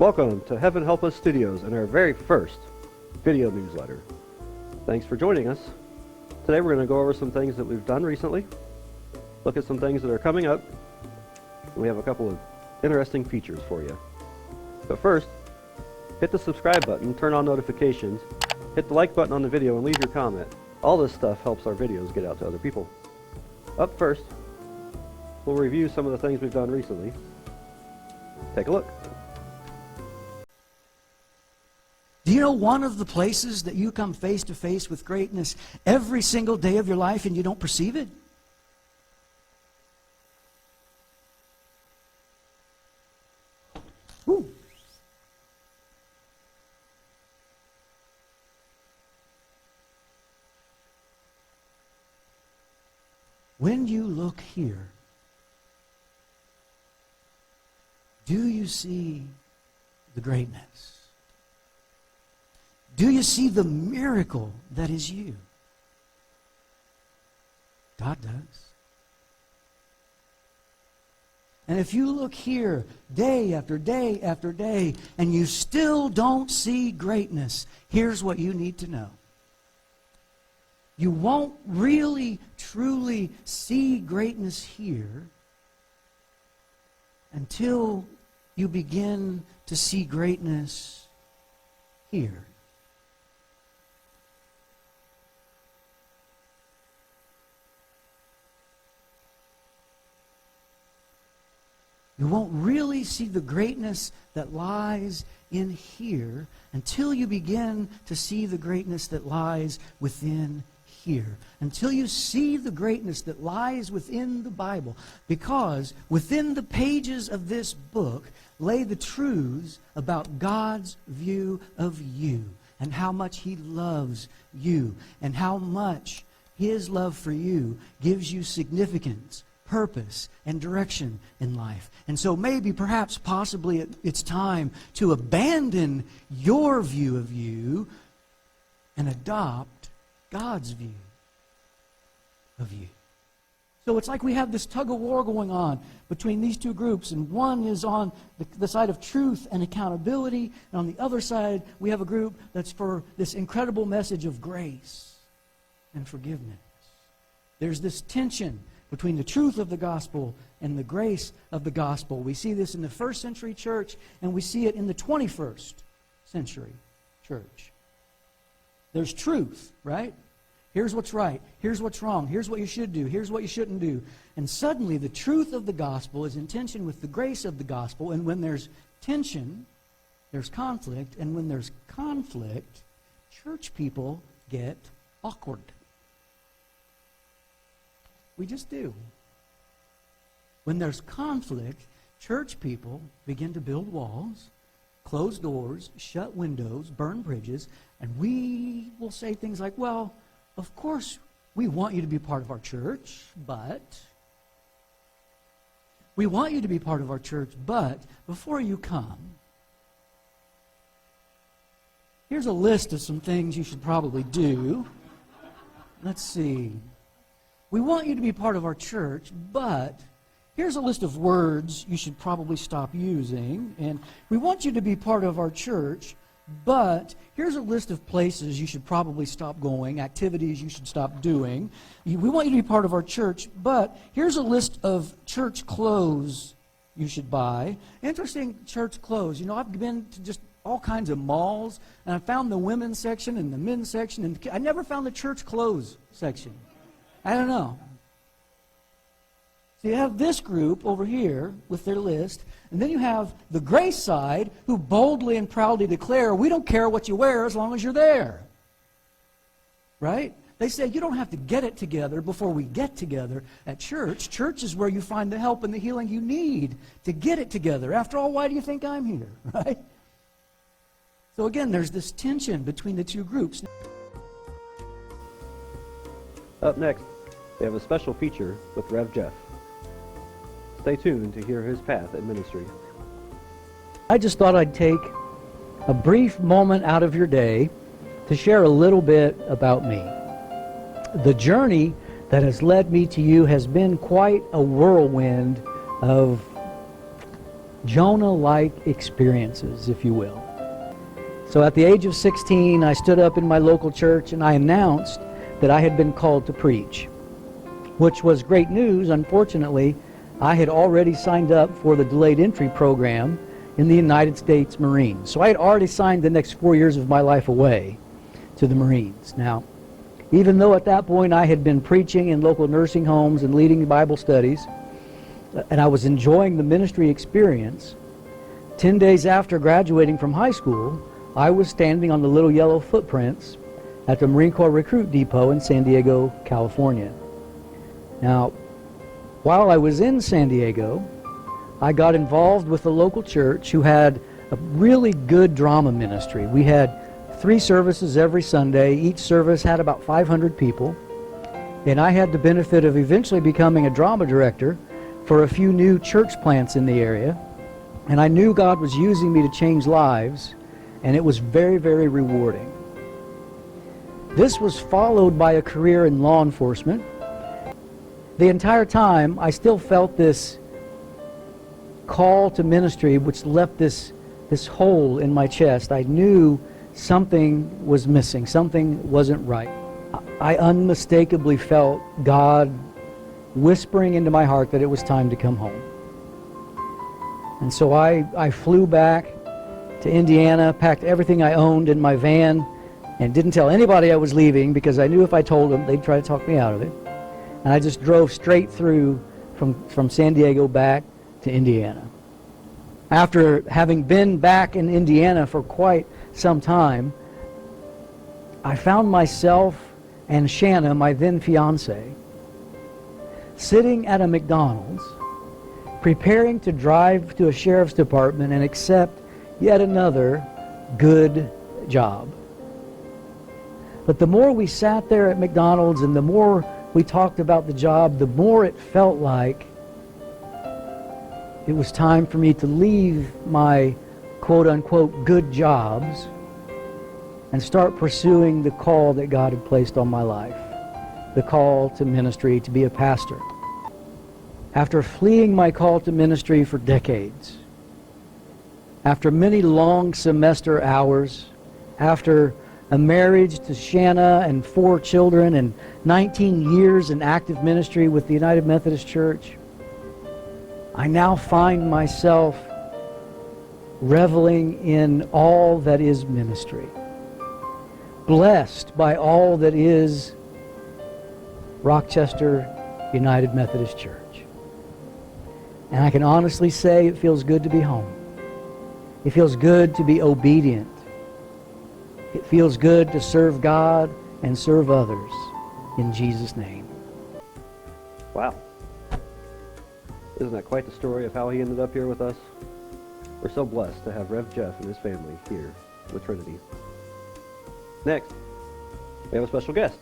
Welcome to Heaven Help Us Studios and our very first video newsletter. Thanks for joining us. Today we're going to go over some things that we've done recently, look at some things that are coming up, and we have a couple of interesting features for you. But first, hit the subscribe button, turn on notifications, hit the like button on the video, and leave your comment. All this stuff helps our videos get out to other people. Up first, we'll review some of the things we've done recently. Take a look. Do you know one of the places that you come face to face with greatness every single day of your life and you don't perceive it? Ooh. When you look here, do you see the greatness? Do you see the miracle that is you? God does. And if you look here day after day after day and you still don't see greatness, here's what you need to know. You won't really, truly see greatness here until you begin to see greatness here. You won't really see the greatness that lies in here until you begin to see the greatness that lies within here. Until you see the greatness that lies within the Bible. Because within the pages of this book lay the truths about God's view of you and how much He loves you and how much His love for you gives you significance, purpose, and direction in life. And so maybe, perhaps, possibly it's time to abandon your view of you and adopt God's view of you. So it's like we have this tug-of-war going on between these two groups, and one is on the side of truth and accountability, and on the other side we have a group that's for this incredible message of grace and forgiveness. There's this tension between the truth of the gospel and the grace of the gospel. We see this in the first century church, and we see it in the 21st century church. There's truth, right? Here's what's right. Here's what's wrong. Here's what you should do. Here's what you shouldn't do. And suddenly the truth of the gospel is in tension with the grace of the gospel. And when there's tension, there's conflict. And when there's conflict, church people get awkward. We just do. When there's conflict, church people begin to build walls, close doors, shut windows, burn bridges, and we will say things like, well, of course we want you to be part of our church, but we want you to be part of our church, but before you come, here's a list of some things you should probably do. Let's see. We want you to be part of our church, but here's a list of words you should probably stop using. And we want you to be part of our church, but here's a list of places you should probably stop going, activities you should stop doing. We want you to be part of our church, but here's a list of church clothes you should buy. Interesting church clothes. You know, I've been to just all kinds of malls, and I found the women's section and the men's section, and I never found the church clothes section. I don't know. So you have this group over here with their list, and then you have the grace side who boldly and proudly declare, we don't care what you wear as long as you're there. Right? They say you don't have to get it together before we get together at church. Church is where you find the help and the healing you need to get it together. After all, why do you think I'm here? Right? So again, there's this tension between the two groups. Up next, we have a special feature with Rev Jeff. Stay tuned to hear his path in ministry. I just thought I'd take a brief moment out of your day to share a little bit about me. The journey that has led me to you has been quite a whirlwind of Jonah-like experiences, if you will. So at the age of 16, I stood up in my local church and I announced that I had been called to preach, which was great news. Unfortunately, I had already signed up for the delayed entry program in the United States Marines. So I had already signed the next 4 years of my life away to the Marines. Now, even though at that point I had been preaching in local nursing homes and leading Bible studies, and I was enjoying the ministry experience, 10 days after graduating from high school, I was standing on the little yellow footprints at the Marine Corps Recruit Depot in San Diego, California. Now, while I was in San Diego, I got involved with a local church who had a really good drama ministry. We had 3 services every Sunday. Each service had about 500 people. And I had the benefit of eventually becoming a drama director for a few new church plants in the area. And I knew God was using me to change lives, and it was very, very rewarding. This was followed by a career in law enforcement. The entire time, I still felt this call to ministry, which left this hole in my chest. I knew something was missing, something wasn't right. I unmistakably felt God whispering into my heart that it was time to come home. And so I flew back to Indiana, packed everything I owned in my van, and didn't tell anybody I was leaving because I knew if I told them, they'd try to talk me out of it. And I just drove straight through from San Diego back to Indiana. After having been back in Indiana for quite some time, I found myself and Shanna, my then fiance, sitting at a McDonald's, preparing to drive to a sheriff's department and accept yet another good job. But the more we sat there at McDonald's and the more we talked about the job, the more it felt like it was time for me to leave my quote-unquote good jobs and start pursuing the call that God had placed on my life, the call to ministry, to be a pastor. After fleeing my call to ministry for decades, after many long semester hours, after a marriage to Shanna and 4 children and 19 years in active ministry with the United Methodist Church, I now find myself reveling in all that is ministry, blessed by all that is Rochester United Methodist Church. And I can honestly say it feels good to be home. It feels good to be obedient. It feels good to serve God and serve others in Jesus' name. Wow. Isn't that quite the story of how he ended up here with us? We're so blessed to have Rev Jeff and his family here with Trinity. Next, we have a special guest.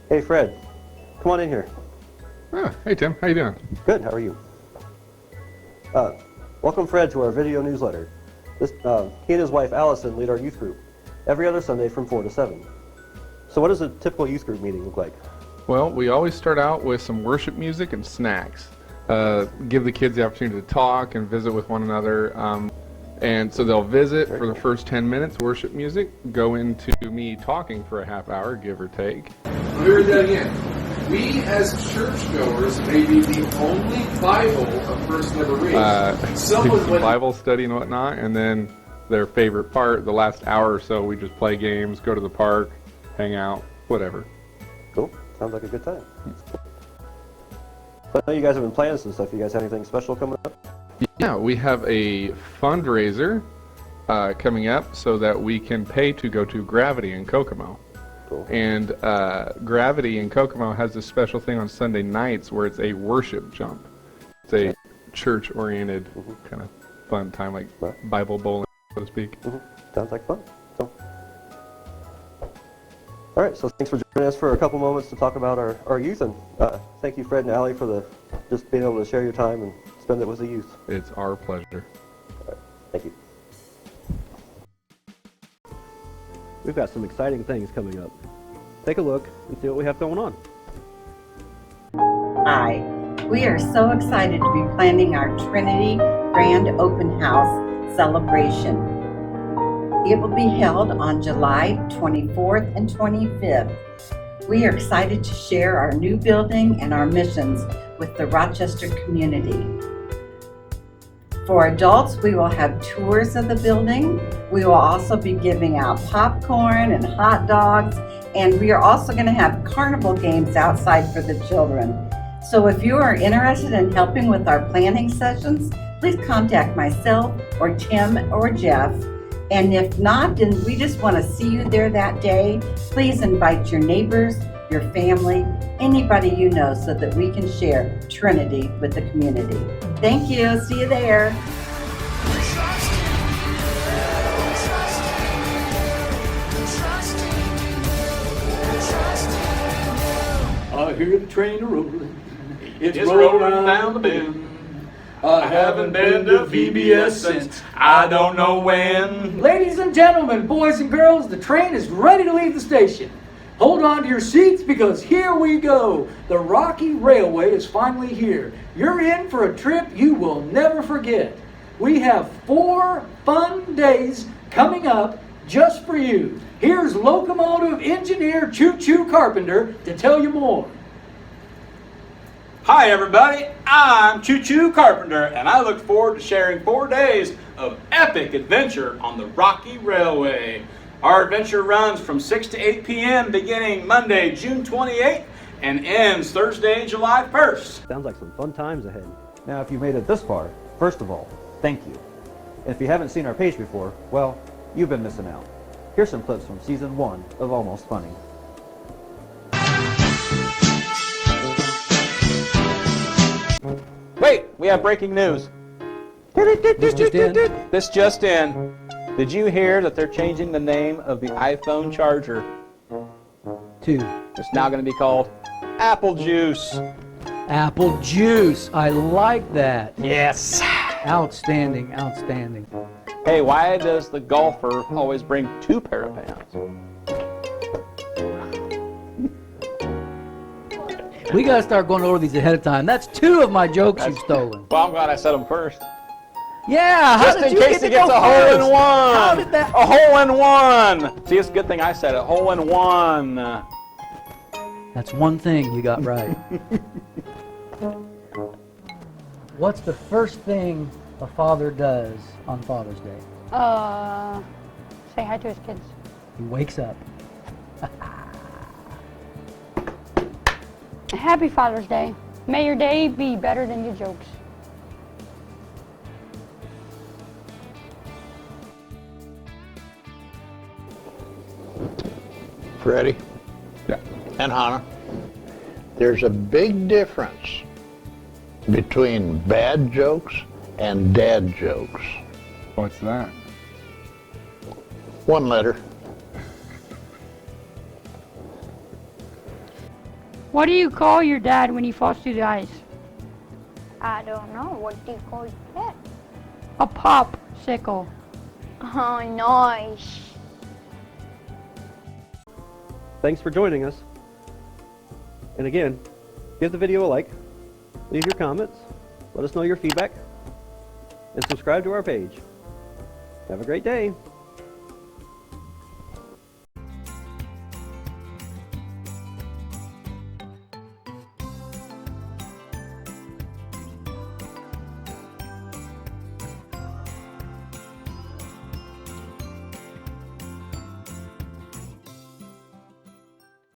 Hey, Fred. Come on in here. Oh, hey Tim, how you doing? Good, how are you? Welcome Fred to our video newsletter. He and his wife Allison lead our youth group every other Sunday from 4 to 7. So what does a typical youth group meeting look like? Well, we always start out with some worship music and snacks. Give the kids the opportunity to talk and visit with one another. And so they'll visit for the first 10 minutes, worship music, go into me talking for a half hour, give or take. Let me read that again. We as churchgoers may be the only Bible a person ever reads. Do Someone some went, Bible study and whatnot, and then their favorite part, the last hour or so, we just play games, go to the park, hang out, whatever. Cool. Sounds like a good time. I know you guys have been planning some stuff. You guys have anything special coming up? Yeah, we have a fundraiser coming up so that we can pay to go to Gravity in Kokomo. Cool. And Gravity in Kokomo has this special thing on Sunday nights where it's a worship jump. It's a church-oriented kind of fun time, like Bible bowling, so to speak. Sounds like fun. So, all right, so thanks for joining us for a couple moments to talk about our youth, and thank you, Fred and Allie, for just being able to share your time and spend it with the youth. It's our pleasure. All right, thank you. We've got some exciting things coming up. Take a look and see what we have going on. Hi, We are so excited to be planning our Trinity Grand Open House celebration. It will be held on July 24th and 25th. We are excited to share our new building and our missions with the Rochester community. For adults, we will have tours of the building. We will also be giving out popcorn and hot dogs, and we are also going to have carnival games outside for the children. So if you are interested in helping with our planning sessions, please contact myself or Tim or Jeff. And if not, then we just want to see you there that day. Please invite your neighbors, your family, anybody you know, so that we can share Trinity with the community. Thank you. See you there. I hear the train a-rolling. It's rolling down the bend. I haven't been to VBS since I don't know when. Ladies and gentlemen, boys and girls, the train is ready to leave the station. Hold on to your seats because here we go. The Rocky Railway is finally here. You're in for a trip you will never forget. We have 4 fun days coming up just for you. Here's locomotive engineer Choo Choo Carpenter to tell you more. Hi everybody, I'm Choo Choo Carpenter and I look forward to sharing 4 days of epic adventure on the Rocky Railway. Our adventure runs from 6 to 8 p.m. beginning Monday, June 28th and ends Thursday, July 1st. Sounds like some fun times ahead. Now, if you made it this far, first of all, thank you. And if you haven't seen our page before, well, you've been missing out. Here's some clips from Season 1 of Almost Funny. Wait, we have breaking news. This just in. This just in. Did you hear that they're changing the name of the iPhone charger? 2. It's now going to be called Apple Juice. Apple juice. I like that. Yes. Outstanding, outstanding. Hey, why does the golfer always bring 2 pair of pants? We got to start going over these ahead of time. That's 2 of my jokes you've stolen. Well, I'm glad I said them first. Yeah, how Just did in you case get to he gets go a hole first? in one. How did that? A hole in one. See, it's a good thing I said it. Hole in one. That's one thing you got right. What's the first thing a father does on Father's Day? Say hi to his kids. He wakes up. Happy Father's Day. May your day be better than your jokes. Freddie? Yeah. And Hannah? There's a big difference between bad jokes and dad jokes. What's that? 1 letter. What do you call your dad when he falls through the ice? I don't know. What do you call that? A popsicle. Oh, nice. Thanks for joining us. And again, give the video a like, leave your comments, let us know your feedback, and subscribe to our page. Have a great day.